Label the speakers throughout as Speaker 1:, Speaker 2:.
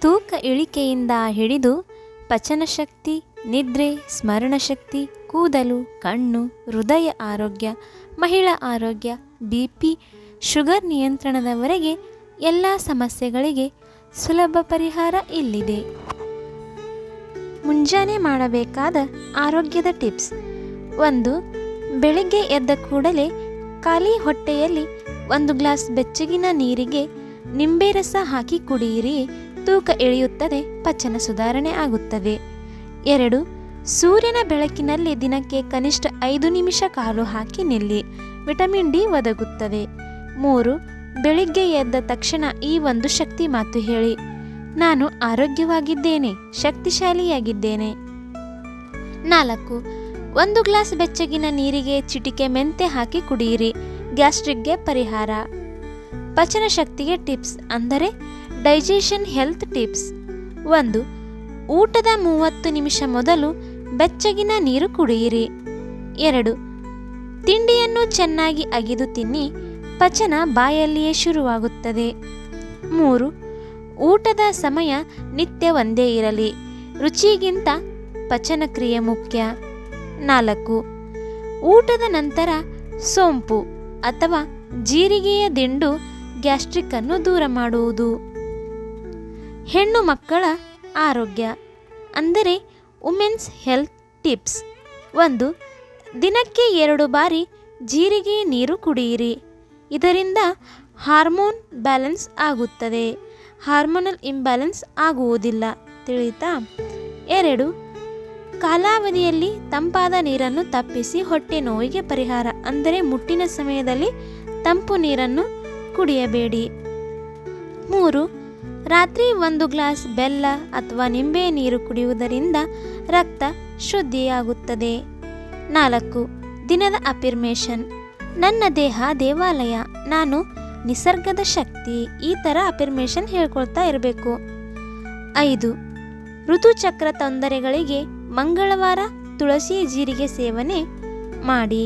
Speaker 1: ತೂಕ ಇಳಿಕೆಯಿಂದ ಹಿಡಿದು ಪಚನಶಕ್ತಿ, ನಿದ್ರೆ, ಸ್ಮರಣಶಕ್ತಿ, ಕೂದಲು, ಕಣ್ಣು, ಹೃದಯ ಆರೋಗ್ಯ, ಮಹಿಳಾ ಆರೋಗ್ಯ, BP, ಶುಗರ್ ನಿಯಂತ್ರಣದವರೆಗೆ ಎಲ್ಲ ಸಮಸ್ಯೆಗಳಿಗೆ ಸುಲಭ ಪರಿಹಾರ ಇಲ್ಲಿದೆ. ಮುಂಜಾನೆ ಮಾಡಬೇಕಾದ ಆರೋಗ್ಯದ ಟಿಪ್ಸ್. 1. ಬೆಳಿಗ್ಗೆ ಎದ್ದ ಕೂಡಲೇ ಖಾಲಿ ಹೊಟ್ಟೆಯಲ್ಲಿ 1 ಗ್ಲಾಸ್ ಬೆಚ್ಚಗಿನ ನೀರಿಗೆ ನಿಂಬೆ ರಸ ಹಾಕಿ ಕುಡಿಯಿರಿ. ತೂಕ ಇಳಿಯುತ್ತದೆ, ಪಚನ ಸುಧಾರಣೆ ಆಗುತ್ತದೆ. 2. ಸೂರ್ಯನ ಬೆಳಕಿನಲ್ಲಿ ದಿನಕ್ಕೆ ಕನಿಷ್ಠ 5 ನಿಮಿಷ ಕಾಲು ಹಾಕಿ ನಿಲ್ಲಿ, ವಿಟಮಿನ್ ಡಿ ಒದಗುತ್ತದೆ. 3. ಬೆಳಿಗ್ಗೆ ಎದ್ದ ತಕ್ಷಣ ಈ ಒಂದು ಶಕ್ತಿ ಮಾತು ಹೇಳಿ: ನಾನು ಆರೋಗ್ಯವಾಗಿದ್ದೇನೆ, ಶಕ್ತಿಶಾಲಿಯಾಗಿದ್ದೇನೆ. 4. 1 ಗ್ಲಾಸ್ ಬೆಚ್ಚಗಿನ ನೀರಿಗೆ ಚಿಟಿಕೆ ಮೆಂತೆ ಹಾಕಿ ಕುಡಿಯಿರಿ, ಗ್ಯಾಸ್ಟ್ರಿಕ್ಗೆ ಪರಿಹಾರ. ಪಚನ ಶಕ್ತಿಗೆ ಟಿಪ್ಸ್ ಅಂದರೆ ಡೈಜೆಷನ್ ಹೆಲ್ತ್ ಟಿಪ್ಸ್. 1. ಊಟದ 30 ನಿಮಿಷ ಮೊದಲು ಬೆಚ್ಚಗಿನ ನೀರು ಕುಡಿಯಿರಿ. 2. ತಿಂಡಿಯನ್ನು ಚೆನ್ನಾಗಿ ಅಗಿದು ತಿನ್ನಿ, ಪಚನ ಬಾಯಲ್ಲಿಯೇ ಶುರುವಾಗುತ್ತದೆ. 3. ಊಟದ ಸಮಯ ನಿತ್ಯ ಒಂದೇ ಇರಲಿ, ರುಚಿಗಿಂತ ಪಚನ ಕ್ರಿಯೆ ಮುಖ್ಯ. 4. ಊಟದ ನಂತರ ಸೋಂಪು ಅಥವಾ ಜೀರಿಗೆಯ ದಿಂಡು ಗ್ಯಾಸ್ಟ್ರಿಕ್ ಅನ್ನು ದೂರ ಮಾಡುವುದು. ಹೆಣ್ಣು ಮಕ್ಕಳ ಆರೋಗ್ಯ ಅಂದರೆ ವುಮೆನ್ಸ್ ಹೆಲ್ತ್ ಟಿಪ್ಸ್. 1. ದಿನಕ್ಕೆ 2 ಬಾರಿ ಜೀರಿಗೆ ನೀರು ಕುಡಿಯಿರಿ, ಇದರಿಂದ ಹಾರ್ಮೋನ್ ಬ್ಯಾಲೆನ್ಸ್ ಆಗುತ್ತದೆ, ಹಾರ್ಮೋನಲ್ ಇಂಬ್ಯಾಲೆನ್ಸ್ ಆಗುವುದಿಲ್ಲ, ತಿಳಿತಾ? 2. ಕಾಲಾವಧಿಯಲ್ಲಿ ತಂಪಾದ ನೀರನ್ನು ತಪ್ಪಿಸಿ ಹೊಟ್ಟೆ ನೋವಿಗೆ ಪರಿಹಾರ ಅಂದರೆ ಮುಟ್ಟಿನ ಸಮಯದಲ್ಲಿ ತಂಪು ನೀರನ್ನು ಕುಡಿಯಬೇಡಿ. 3. ರಾತ್ರಿ 1 ಗ್ಲಾಸ್ ಬೆಲ್ಲ ಅಥವಾ ನಿಂಬೆ ನೀರು ಕುಡಿಯುವುದರಿಂದ ರಕ್ತ ಶುದ್ಧಿಯಾಗುತ್ತದೆ. 4. ದಿನದ ಅಫರ್ಮೇಷನ್. ನನ್ನ ದೇಹ ದೇವಾಲಯ, ನಾನು ನಿಸರ್ಗದ ಶಕ್ತಿ. ಈ ಥರ ಅಫರ್ಮೇಷನ್ ಹೇಳ್ಕೊಳ್ತಾ ಇರಬೇಕು. 5. ಋತುಚಕ್ರ ತೊಂದರೆಗಳಿಗೆ ಮಂಗಳವಾರ ತುಳಸಿ ಜೀರಿಗೆ ಸೇವನೆ ಮಾಡಿ.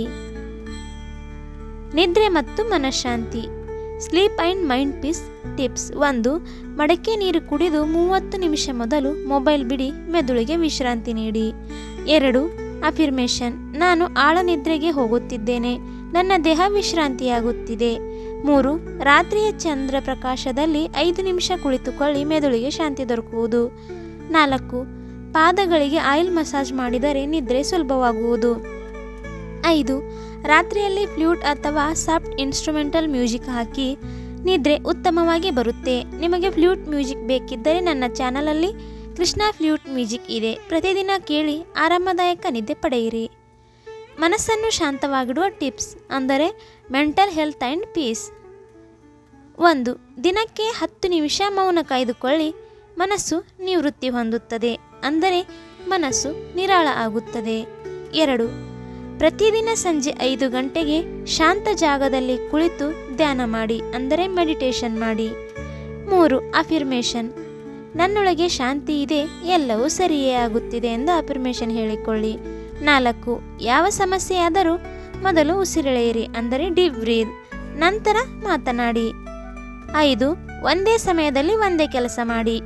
Speaker 1: ನಿದ್ರೆ ಮತ್ತು ಮನಃಶಾಂತಿ. Sleep and mind peace tips. 1. ಮಡಕೆ ನೀರು ಕುಡಿದು 30 ನಿಮಿಷ ಮೊದಲು ಮೊಬೈಲ್ ಬಿಡಿ, ಮೆದುಳಿಗೆ ವಿಶ್ರಾಂತಿ ನೀಡಿ. 2. ಅಫರ್ಮೇಷನ್: ನಾನು ಆಳ ನಿದ್ರೆಗೆ ಹೋಗುತ್ತಿದ್ದೇನೆ, ನನ್ನ ದೇಹ ವಿಶ್ರಾಂತಿಯಾಗುತ್ತಿದೆ. 3. ರಾತ್ರಿಯ ಚಂದ್ರ ಪ್ರಕಾಶದಲ್ಲಿ 5 ನಿಮಿಷ ಕುಳಿತುಕೊಳ್ಳಿ, ಮೆದುಳಿಗೆ ಶಾಂತಿ ದೊರಕುವುದು. 4. ಪಾದಗಳಿಗೆ ಆಯಿಲ್ ಮಸಾಜ್ ಮಾಡಿದರೆ ನಿದ್ರೆ ಸುಲಭವಾಗುವುದು. 5. ರಾತ್ರಿಯಲ್ಲಿ ಫ್ಲೂಟ್ ಅಥವಾ ಸಾಫ್ಟ್ ಇನ್ಸ್ಟ್ರುಮೆಂಟಲ್ ಮ್ಯೂಸಿಕ್ ಹಾಕಿ, ನಿದ್ರೆ ಉತ್ತಮವಾಗಿ ಬರುತ್ತೆ. ನಿಮಗೆ ಫ್ಲೂಟ್ ಮ್ಯೂಸಿಕ್ ಬೇಕಿದ್ದರೆ ನನ್ನ ಚಾನಲಲ್ಲಿ ಕೃಷ್ಣ ಫ್ಲೂಟ್ ಮ್ಯೂಸಿಕ್ ಇದೆ, ಪ್ರತಿದಿನ ಕೇಳಿ ಆರಾಮದಾಯಕ ನಿದ್ದೆ ಪಡೆಯಿರಿ. ಮನಸ್ಸನ್ನು ಶಾಂತವಾಗಿಡುವ ಟಿಪ್ಸ್ ಅಂದರೆ ಮೆಂಟಲ್ ಹೆಲ್ತ್ ಆ್ಯಂಡ್ ಪೀಸ್. 1. ದಿನಕ್ಕೆ 10 ನಿಮಿಷ ಮೌನ ಕಾಯ್ದುಕೊಳ್ಳಿ, ಮನಸ್ಸು ನಿವೃತ್ತಿ ಹೊಂದುತ್ತದೆ, ಅಂದರೆ ಮನಸ್ಸು ನಿರಾಳ ಆಗುತ್ತದೆ. 2. ಪ್ರತಿದಿನ ಸಂಜೆ 5 ಗಂಟೆಗೆ ಶಾಂತ ಜಾಗದಲ್ಲಿ ಕುಳಿತು ಧ್ಯಾನ ಮಾಡಿ, ಅಂದರೆ ಮೆಡಿಟೇಷನ್ ಮಾಡಿ. 3. ಅಫರ್ಮೇಷನ್: ನನ್ನೊಳಗೆ ಶಾಂತಿ ಇದೆ, ಎಲ್ಲವೂ ಸರಿಯೇ ಆಗುತ್ತಿದೆ ಎಂದು ಅಫರ್ಮೇಷನ್ ಹೇಳಿಕೊಳ್ಳಿ. 4. ಯಾವ ಸಮಸ್ಯೆಯಾದರೂ ಮೊದಲು ಉಸಿರೆಳೆಯಿರಿ, ಅಂದರೆ ಡೀಪ್ ಬ್ರೀದ್, ನಂತರ ಮಾತನಾಡಿ. 5. ಒಂದೇ ಸಮಯದಲ್ಲಿ ಒಂದೇ ಕೆಲಸ ಮಾಡಿ,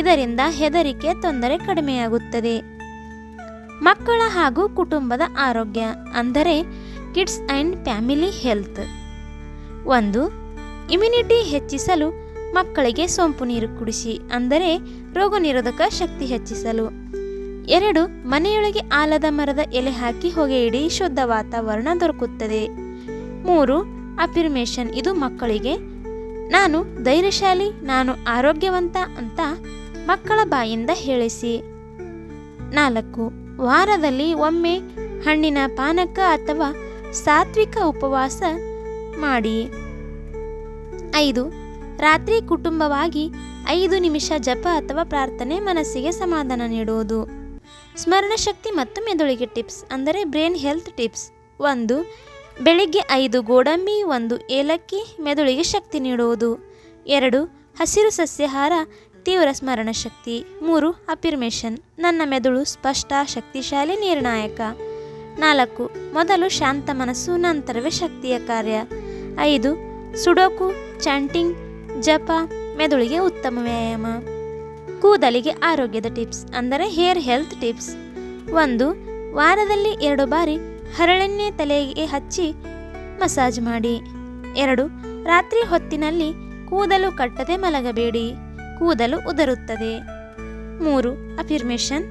Speaker 1: ಇದರಿಂದ ಹೆದರಿಕೆ ತೊಂದರೆ ಕಡಿಮೆಯಾಗುತ್ತದೆ. ಮಕ್ಕಳ ಹಾಗೂ ಕುಟುಂಬದ ಆರೋಗ್ಯ ಅಂದರೆ kids and family health. 1. Immunity ಹೆಚ್ಚಿಸಲು ಮಕ್ಕಳಿಗೆ ಸೋಂಪು ನೀರು ಕುಡಿಸಿ, ಅಂದರೆ ರೋಗ ನಿರೋಧಕ ಶಕ್ತಿ ಹೆಚ್ಚಿಸಲು. 2. ಮನೆಯೊಳಗೆ ಆಲದ ಮರದ ಎಲೆ ಹಾಕಿ ಹೊಗೆ ಇಡಿ, ಶುದ್ಧ ವಾತಾವರಣ ದೊರಕುತ್ತದೆ. 3. ಅಫರ್ಮೇಷನ್: ಇದು ಮಕ್ಕಳಿಗೆ ನಾನು ಧೈರ್ಯಶಾಲಿ, ನಾನು ಆರೋಗ್ಯವಂತ ಅಂತ ಮಕ್ಕಳ ಬಾಯಿಂದ ಹೇಳಿಸಿ. 4. ವಾರದಲ್ಲಿ ಒಮ್ಮೆ ಹಣ್ಣಿನ ಪಾನಕ ಅಥವಾ ಸಾತ್ವಿಕ ಉಪವಾಸ ಮಾಡಿ. 5. ರಾತ್ರಿ ಕುಟುಂಬವಾಗಿ 5 ನಿಮಿಷ ಜಪ ಅಥವಾ ಪ್ರಾರ್ಥನೆ ಮನಸ್ಸಿಗೆ ಸಮಾಧಾನ ನೀಡುವುದು. ಸ್ಮರಣಶಕ್ತಿ ಮತ್ತು ಮೆದುಳಿಗೆ ಟಿಪ್ಸ್ ಅಂದರೆ ಬ್ರೇನ್ ಹೆಲ್ತ್ ಟಿಪ್ಸ್. 1. ಬೆಳಿಗ್ಗೆ 5 ಗೋಡಂಬಿ, 1 ಏಲಕ್ಕಿ ಮೆದುಳಿಗೆ ಶಕ್ತಿ ನೀಡುವುದು. 2. ಹಸಿರು ಸಸ್ಯಾಹಾರ ತೀವ್ರ ಸ್ಮರಣಶಕ್ತಿ. 3. ಅಫರ್ಮೇಷನ್: ನನ್ನ ಮೆದುಳು ಸ್ಪಷ್ಟ, ಶಕ್ತಿಶಾಲಿ, ನಿರ್ಣಾಯಕ. 4. ಮೊದಲು ಶಾಂತ ಮನಸ್ಸು, ನಂತರವೇ ಶಕ್ತಿಯ ಕಾರ್ಯ. 5. ಸುಡೋಕು, ಚಾಂಟಿಂಗ್, ಜಪ ಮೆದುಳಿಗೆ ಉತ್ತಮ ವ್ಯಾಯಾಮ. ಕೂದಲಿಗೆ ಆರೋಗ್ಯದ ಟಿಪ್ಸ್ ಅಂದರೆ ಹೇರ್ ಹೆಲ್ತ್ ಟಿಪ್ಸ್. 1. ವಾರದಲ್ಲಿ 2 ಬಾರಿ ಹರಳೆಣ್ಣೆ ತಲೆಗೆ ಹಚ್ಚಿ ಮಸಾಜ್ ಮಾಡಿ. 2. ರಾತ್ರಿ ಹೊತ್ತಿನಲ್ಲಿ ಕೂದಲು ಕಟ್ಟದೆ ಮಲಗಬೇಡಿ, ಕೂದಲು ಉದುರುತ್ತದೆ. 3. ಅಫಿರ್ಮೇಷನ್: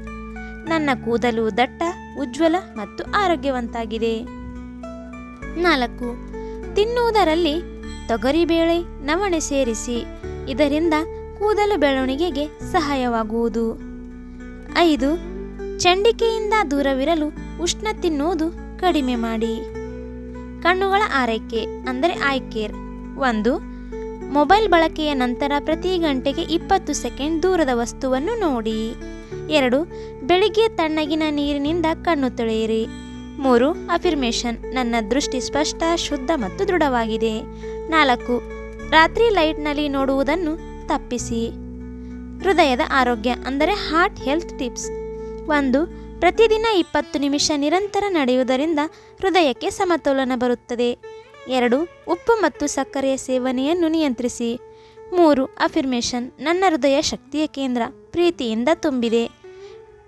Speaker 1: ನನ್ನ ಕೂದಲು ದಟ್ಟ, ಉಜ್ವಲ ಮತ್ತು ಆರೋಗ್ಯವಂತಾಗಿದೆ. 4. ತಿನ್ನುವುದರಲ್ಲಿ ತೊಗರಿಬೇಳೆ, ನವಣೆ ಸೇರಿಸಿ, ಇದರಿಂದ ಕೂದಲು ಬೆಳವಣಿಗೆಗೆ ಸಹಾಯವಾಗುವುದು. 5. ಚಂಡಿಕೆಯಿಂದ ದೂರವಿರಲು ಉಷ್ಣ ತಿನ್ನುವುದು ಕಡಿಮೆ ಮಾಡಿ. ಕಣ್ಣುಗಳ ಆರೈಕೆ ಅಂದರೆ ಐ ಕೇರ್. 1. ಮೊಬೈಲ್ ಬಳಕೆಯ ನಂತರ ಪ್ರತಿ ಗಂಟೆಗೆ 20 ಸೆಕೆಂಡ್ ದೂರದ ವಸ್ತುವನ್ನು ನೋಡಿ. 2. ಬೆಳಿಗ್ಗೆ ತಣ್ಣಗಿನ ನೀರಿನಿಂದ ಕಣ್ಣು ತೊಳೆಯಿರಿ. 3. ಅಫಿರ್ಮೇಷನ್: ನನ್ನ ದೃಷ್ಟಿ ಸ್ಪಷ್ಟ, ಶುದ್ಧ ಮತ್ತು ದೃಢವಾಗಿದೆ. 4. ರಾತ್ರಿ ಲೈಟ್ನಲ್ಲಿ ನೋಡುವುದನ್ನು ತಪ್ಪಿಸಿ. ಹೃದಯದ ಆರೋಗ್ಯ ಅಂದರೆ ಹಾರ್ಟ್ ಹೆಲ್ತ್ ಟಿಪ್ಸ್. 1. ಪ್ರತಿದಿನ 20 ನಿಮಿಷ ನಿರಂತರ ನಡೆಯುವುದರಿಂದ ಹೃದಯಕ್ಕೆ ಸಮತೋಲನ ಬರುತ್ತದೆ. 2. ಉಪ್ಪು ಮತ್ತು ಸಕ್ಕರೆಯ ಸೇವನೆಯನ್ನು ನಿಯಂತ್ರಿಸಿ. 3. ಅಫಿರ್ಮೇಷನ್: ನನ್ನ ಹೃದಯ ಶಕ್ತಿಯ ಕೇಂದ್ರ, ಪ್ರೀತಿಯಿಂದ ತುಂಬಿದೆ.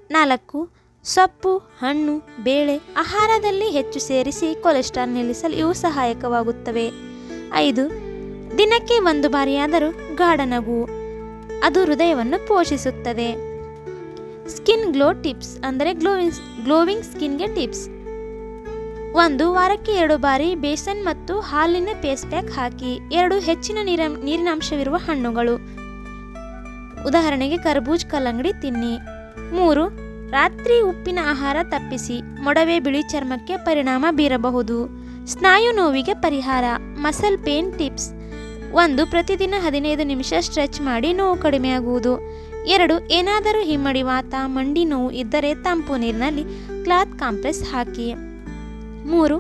Speaker 1: 4. ಸೊಪ್ಪು, ಹಣ್ಣು, ಬೇಳೆ ಆಹಾರದಲ್ಲಿ ಹೆಚ್ಚು ಸೇರಿಸಿ ಕೊಲೆಸ್ಟ್ರಾಲ್ ನಿಲ್ಲಿಸಲು ಇವು ಸಹಾಯಕವಾಗುತ್ತವೆ. 5. ದಿನಕ್ಕೆ 1 ಬಾರಿಯಾದರೂ ಗಾಢ ನಗು, ಅದು ಹೃದಯವನ್ನು ಪೋಷಿಸುತ್ತದೆ. ಸ್ಕಿನ್ ಗ್ಲೋ ಟಿಪ್ಸ್ ಅಂದರೆ ಗ್ಲೋವಿಂಗ್ ಸ್ಕಿನ್ಗೆ ಟಿಪ್ಸ್. 1. ವಾರಕ್ಕೆ 2 ಬಾರಿ ಬೇಸನ್ ಮತ್ತು ಹಾಲಿನ ಫೇಸ್ ಪ್ಯಾಕ್ ಹಾಕಿ. 2. ಹೆಚ್ಚಿನ ನೀರಿನಾಂಶವಿರುವ ಹಣ್ಣುಗಳು, ಉದಾಹರಣೆಗೆ ಕರ್ಬೂಜ್, ಕಲ್ಲಂಗಡಿ ತಿನ್ನಿ. 3. ರಾತ್ರಿ ಉಪ್ಪಿನ ಆಹಾರ ತಪ್ಪಿಸಿ, ಮೊಡವೆ, ಬಿಳಿ ಚರ್ಮಕ್ಕೆ ಪರಿಣಾಮ ಬೀರಬಹುದು. ಸ್ನಾಯು ನೋವಿಗೆ ಪರಿಹಾರ ಮಸಲ್ ಪೇನ್ ಟಿಪ್ಸ್. 1. ಪ್ರತಿದಿನ 15 ನಿಮಿಷ ಸ್ಟ್ರೆಚ್ ಮಾಡಿ ನೋವು ಕಡಿಮೆಯಾಗುವುದು. 2. ಏನಾದರೂ ಹಿಮ್ಮಡಿ, ವಾತ, ಮಂಡಿ ನೋವು ಇದ್ದರೆ ತಂಪು ನೀರಿನಲ್ಲಿ ಕ್ಲಾತ್ ಕಾಂಪ್ರೆಸ್ ಹಾಕಿ. 3.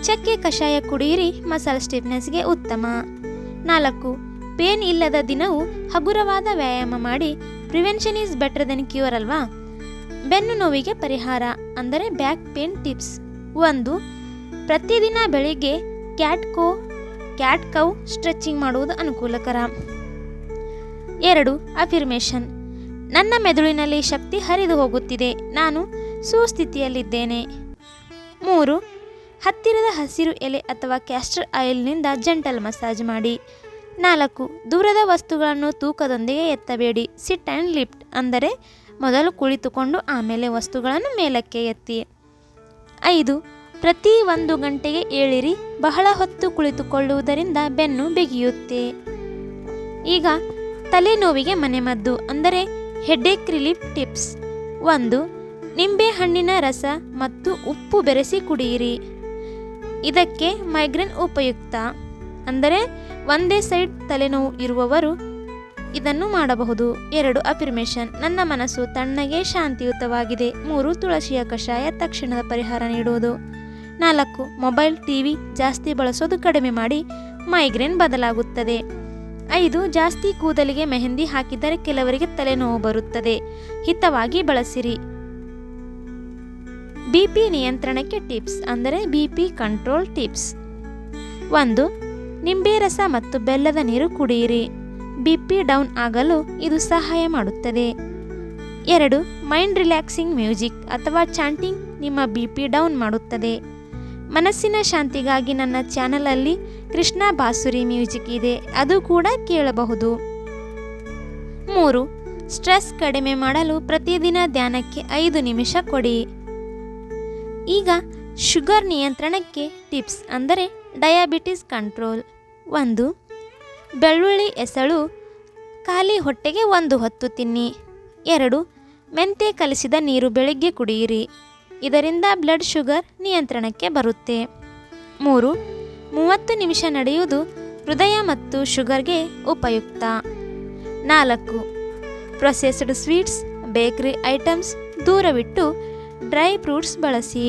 Speaker 1: ಚಕ್ಕೆ ಕಷಾಯ ಕುಡಿಯಿರಿ, ಮಸಲ್ ಸ್ಟಿಫ್ನೆಸ್ಗೆ ಉತ್ತಮ. 4. ಪೇನ್ ಇಲ್ಲದ ದಿನವೂ ಹಗುರವಾದ ವ್ಯಾಯಾಮ ಮಾಡಿ. Prevention is better then cure ಅಲ್ವಾ. ಬೆನ್ನು ನೋವಿಗೆ ಪರಿಹಾರ ಅಂದರೆ ಬ್ಯಾಕ್ ಪೇನ್ ಟಿಪ್ಸ್. 1. ಪ್ರತಿದಿನ ಬೆಳಿಗ್ಗೆ ಕ್ಯಾಟ್ ಕೌ ಸ್ಟ್ರೆಚಿಂಗ್ ಮಾಡುವುದು ಅನುಕೂಲಕರ. 2. ಅಫಿರ್ಮೇಷನ್: ನನ್ನ ಮೆದುಳಿನಲ್ಲಿ ಶಕ್ತಿ ಹರಿದು ಹೋಗುತ್ತಿದೆ, ನಾನು ಸುಸ್ಥಿತಿಯಲ್ಲಿದ್ದೇನೆ. 3. ಹತ್ತಿರದ ಹಸಿರು ಎಲೆ ಅಥವಾ ಕ್ಯಾಸ್ಟರ್ ಆಯಿಲ್ನಿಂದ ಜೆಂಟಲ್ ಮಸಾಜ್ ಮಾಡಿ. 4. ದೂರದ ವಸ್ತುಗಳನ್ನು ತೂಕದೊಂದಿಗೆ ಎತ್ತಬೇಡಿ. ಸಿಟ್ ಆ್ಯಂಡ್ ಲಿಫ್ಟ್ ಅಂದರೆ ಮೊದಲು ಕುಳಿತುಕೊಂಡು ಆಮೇಲೆ ವಸ್ತುಗಳನ್ನು ಮೇಲಕ್ಕೆ ಎತ್ತಿ. 5. ಪ್ರತಿ 1 ಗಂಟೆಗೆ ಏಳಿರಿ, ಬಹಳ ಹೊತ್ತು ಕುಳಿತುಕೊಳ್ಳುವುದರಿಂದ ಬೆನ್ನು ಬಿಗಿಯುತ್ತೆ. ಈಗ ತಲೆನೋವಿಗೆ ಮನೆಮದ್ದು ಅಂದರೆ ಹೆಡ್ಏಕ್ ರಿಲೀಫ್ ಟಿಪ್ಸ್. 1. ನಿಂಬೆ ಹಣ್ಣಿನ ರಸ ಮತ್ತು ಉಪ್ಪು ಬೆರೆಸಿ ಕುಡಿಯಿರಿ, ಇದಕ್ಕೆ ಮೈಗ್ರೇನ್ ಉಪಯುಕ್ತ. ಅಂದರೆ ಒಂದೇ ಸೈಡ್ ತಲೆನೋವು ಇರುವವರು ಇದನ್ನು ಮಾಡಬಹುದು. 2. ಅಫಿರ್ಮೇಷನ್: ನನ್ನ ಮನಸ್ಸು ತಣ್ಣಗೆ ಶಾಂತಿಯುತವಾಗಿದೆ. 3. ತುಳಸಿಯ ಕಷಾಯ ತಕ್ಷಣದ ಪರಿಹಾರ ನೀಡುವುದು. 4. ಮೊಬೈಲ್, ಟಿವಿ ಜಾಸ್ತಿ ಬಳಸೋದು ಕಡಿಮೆ ಮಾಡಿ, ಮೈಗ್ರೇನ್ ಬದಲಾಗುತ್ತದೆ. 5. ಜಾಸ್ತಿ ಕೂದಲಿಗೆ ಮೆಹಂದಿ ಹಾಕಿದರೆ ಕೆಲವರಿಗೆ ತಲೆನೋವು ಬರುತ್ತದೆ, ಹಿತವಾಗಿ ಬಳಸಿರಿ. ಬಿಪಿ ನಿಯಂತ್ರಣಕ್ಕೆ ಟಿಪ್ಸ್ ಅಂದರೆ ಬಿಪಿ ಕಂಟ್ರೋಲ್ ಟಿಪ್ಸ್. 1. ನಿಂಬೆ ರಸ ಮತ್ತು ಬೆಲ್ಲದ ನೀರು ಕುಡಿಯಿರಿ, ಬಿಪಿ ಡೌನ್ ಆಗಲು ಇದು ಸಹಾಯ ಮಾಡುತ್ತದೆ. 2. ಮೈಂಡ್ ರಿಲ್ಯಾಕ್ಸಿಂಗ್ ಮ್ಯೂಸಿಕ್ ಅಥವಾ ಚಾಂಟಿಂಗ್ ನಿಮ್ಮ ಬಿಪಿ ಡೌನ್ ಮಾಡುತ್ತದೆ. ಮನಸ್ಸಿನ ಶಾಂತಿಗಾಗಿ ನನ್ನ ಚಾನಲಲ್ಲಿ ಕೃಷ್ಣ ಬಾಸುರಿ ಮ್ಯೂಸಿಕ್ ಇದೆ, ಅದು ಕೂಡ ಕೇಳಬಹುದು. 3. ಸ್ಟ್ರೆಸ್ ಕಡಿಮೆ ಮಾಡಲು ಪ್ರತಿದಿನ ಧ್ಯಾನಕ್ಕೆ 5 ನಿಮಿಷ ಕೊಡಿ. ಈಗ ಶುಗರ್ ನಿಯಂತ್ರಣಕ್ಕೆ ಟಿಪ್ಸ್ ಅಂದರೆ ಡಯಾಬಿಟಿಸ್ ಕಂಟ್ರೋಲ್. 1. ಬೆಳ್ಳುಳ್ಳಿ ಎಸಳು ಖಾಲಿ ಹೊಟ್ಟೆಗೆ 1 ಹೊತ್ತು ತಿನ್ನಿ. 2. ಮೆಂತೆ ಕಲಿಸಿದ ನೀರು ಬೆಳಿಗ್ಗೆ ಕುಡಿಯಿರಿ, ಇದರಿಂದ ಬ್ಲಡ್ ಶುಗರ್ ನಿಯಂತ್ರಣಕ್ಕೆ ಬರುತ್ತೆ. 3. 30 ನಿಮಿಷ ನಡೆಯುವುದು ಹೃದಯ ಮತ್ತು ಶುಗರ್ಗೆ ಉಪಯುಕ್ತ. 4. ಪ್ರೊಸೆಸ್ಡ್ ಸ್ವೀಟ್ಸ್, ಬೇಕರಿ ಐಟಮ್ಸ್ ದೂರವಿಟ್ಟು ಡ್ರೈ ಫ್ರೂಟ್ಸ್ ಬಳಸಿ.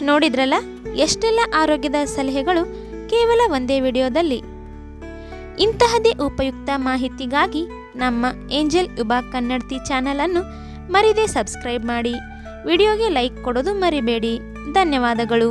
Speaker 1: ನೋಡಿದ್ರಲ್ಲ ಎಷ್ಟೆಲ್ಲ ಆರೋಗ್ಯದ ಸಲಹೆಗಳು ಕೇವಲ ಒಂದೇ ವಿಡಿಯೋದಲ್ಲಿ. ಇಂತಹದೇ ಉಪಯುಕ್ತ ಮಾಹಿತಿಗಾಗಿ ನಮ್ಮ ಏಂಜಲ್ ಯುಬಾ ಕನ್ನಡತಿ ಚಾನಲನ್ನು ಮರಿದೇ ಸಬ್ಸ್ಕ್ರೈಬ್ ಮಾಡಿ. ವಿಡಿಯೋಗೆ ಲೈಕ್ ಕೊಡೋದು ಮರಿಬೇಡಿ. ಧನ್ಯವಾದಗಳು.